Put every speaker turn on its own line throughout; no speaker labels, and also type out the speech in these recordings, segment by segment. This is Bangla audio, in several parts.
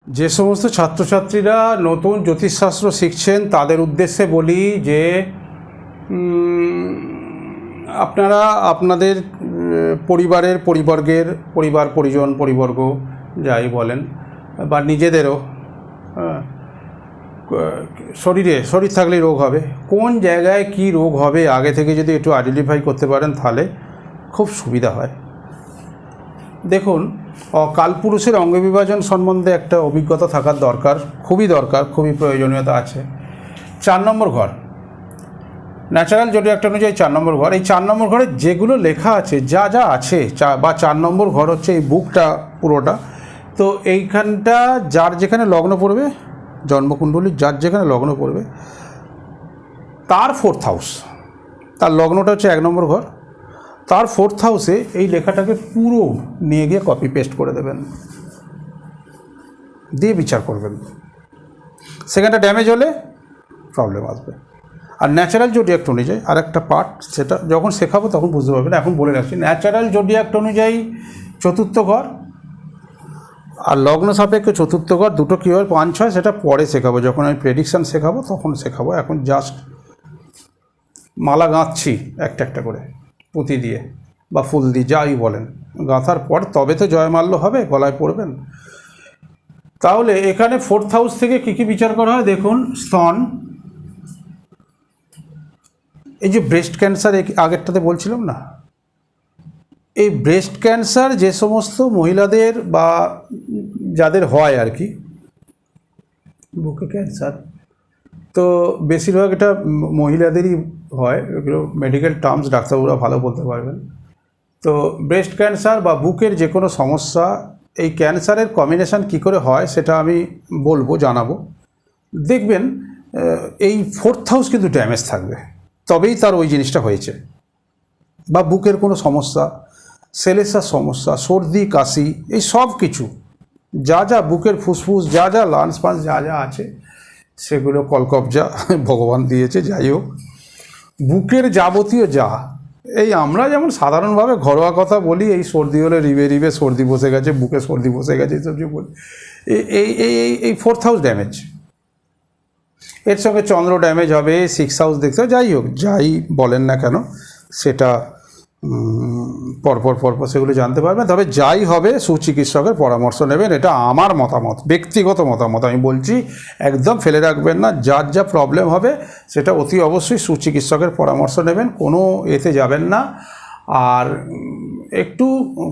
যে সমস্ত ছাত্রছাত্রীরা নতুন জ্যোতিষশাস্ত্র শিখছেন তাদের উদ্দেশ্যে বলি যে আপনারা আপনাদের পরিবার পরিজন পরিবর্গ যাই বলেন বা নিজেদেরও শরীর থাকলেই রোগ হবে, কোন জায়গায় কি রোগ হবে আগে থেকে যদি একটু আইডেন্টিফাই করতে পারেন তাহলে খুব সুবিধা হয়। দেখুন, কালপুরুষের অঙ্গবিভাজন সম্বন্ধে একটা অভিজ্ঞতা থাকার দরকার, খুবই প্রয়োজনীয়তা আছে। 4 নম্বর ঘর, ন্যাচারাল জোডিয়াক অনুযায়ী 4 নম্বর ঘর। এই 4 নম্বর ঘরে যেগুলো লেখা আছে যা আছে বা 4 নম্বর ঘর হচ্ছে এই বুকটা পুরোটা। তো এইখানটা যার যেখানে লগ্ন পড়বে, জন্মকুণ্ডলী যার যেখানে লগ্ন পড়বে তার 4th হাউস, তার লগ্নটা হচ্ছে 1 নম্বর ঘর, তার 4th হাউসে এই লেখাটাকে পুরো নিয়ে গিয়ে কপি পেস্ট করে দেবেন, দিয়ে বিচার করবেন। সেখানটা ড্যামেজ হলে প্রবলেম আসবে। আর ন্যাচারাল জোডিয়াক অনুযায়ী আর একটা পার্ট, সেটা যখন শেখাবো তখন বুঝতে পারবেন, এখন বলে রাখছি। ন্যাচারাল জোডিয়াক অনুযায়ী 4th ঘর আর লগ্ন সাপেক্ষে 4th ঘর দুটো কীভাবে 5-6 সেটা পরে শেখাবো, যখন আমি প্রেডিকশান শেখাবো তখন শেখাবো। এখন জাস্ট মালা গাঁথছি একটা একটা করে পুঁতি দিয়ে বা ফুল দিয়ে, যাই বলেন, গাঁথার পর তবে তো জয়মাল্য হবে, গলায় পড়বেন। তাহলে এখানে 4th হাউস থেকে কী কী বিচার করা হয় দেখুন। স্তন, এই যে ব্রেস্ট ক্যান্সার আগেরটাতে বলছিলাম না, এই ব্রেস্ট ক্যান্সার যে সমস্ত মহিলাদের বা যাদের হয় আর কি, বুকে ক্যান্সার, তো বেশিরভাগ এটা মহিলাদেরই হয়, এগুলো মেডিকেল টার্মস ডাক্তারবাবুরা ভালো বলতে পারবেন। তো ব্রেস্ট ক্যান্সার বা বুকের যে কোনো সমস্যা, এই ক্যান্সারের কম্বিনেশান কী করে হয় সেটা আমি বলবো, জানাবো। দেখবেন এই 4th হাউস কিন্তু ড্যামেজ থাকবে, তবেই তার ওই জিনিসটা হয়েছে। বা বুকের কোনো সমস্যা, সেলেসার সমস্যা, সর্দি কাশি, এই সব কিছু যা বুকের ফুসফুস যা লাংস ফাংস যা আছে সেগুলো কলকবজা ভগবান দিয়েছে। যাই হোক, বুকের যাবতীয় এই আমরা যেমন সাধারণভাবে ঘরোয়া কথা বলি, এই সর্দি হলে রিবে সর্দি বসে গেছে, বুকে সর্দি বসে গেছে, এইসব যে বলি, এই 4th হাউস ড্যামেজ। এর সঙ্গে চন্দ্র ড্যামেজ হবে, 6th হাউস দেখতে হবে। যাই হোক, যাই বলেন না কেন সেটা পরপর সেগুলো জানতে পারবেন। তবে যাই হবে সুচিকিৎসকের পরামর্শ নেবেন, এটা আমার মতামত, ব্যক্তিগত মতামত আমি বলছি, একদম ফেলে রাখবেন না। যার যা প্রবলেম হবে সেটা অতি অবশ্যই সুচিকিৎসকের পরামর্শ নেবেন, কোনো এতে যাবেন না। আর একটু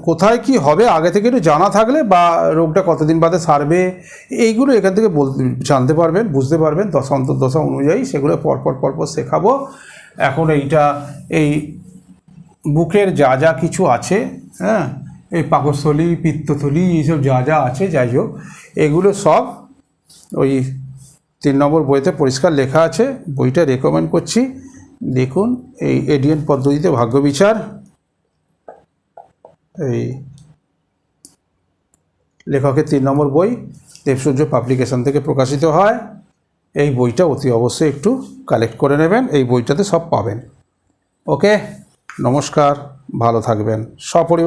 কোথায় কি হবে আগে থেকে একটু জানা থাকলে, বা রোগটা কতদিন বাদে সারবে, এইগুলো এখান থেকে জানতে পারবেন, বুঝতে পারবেন। দশা অন্তর্দশা অনুযায়ী সেগুলো পরপর শেখাবো। এখন এই বুকের যা কিছু আছে, হ্যাঁ, এই পাকস্থলী, পিত্তথলি, এইসব যা আছে, যাই হোক, এগুলো সব ওই 3 নম্বর বইতে পরিষ্কার লেখা আছে। বইটা রেকমেন্ড করছি, দেখুন। এই এডিএন পদ্ধতিতে ভাগ্য বিচার, এই লেখকের 3 নম্বর বই, দেবসূর্য পাবলিকেশন থেকে প্রকাশিত হয়। এই বইটা অতি অবশ্যই একটু কালেক্ট করে নেবেন, এই বইটাতে সব পাবেন। ওকে, নমস্কার, ভালো থাকবেন সপরিবার।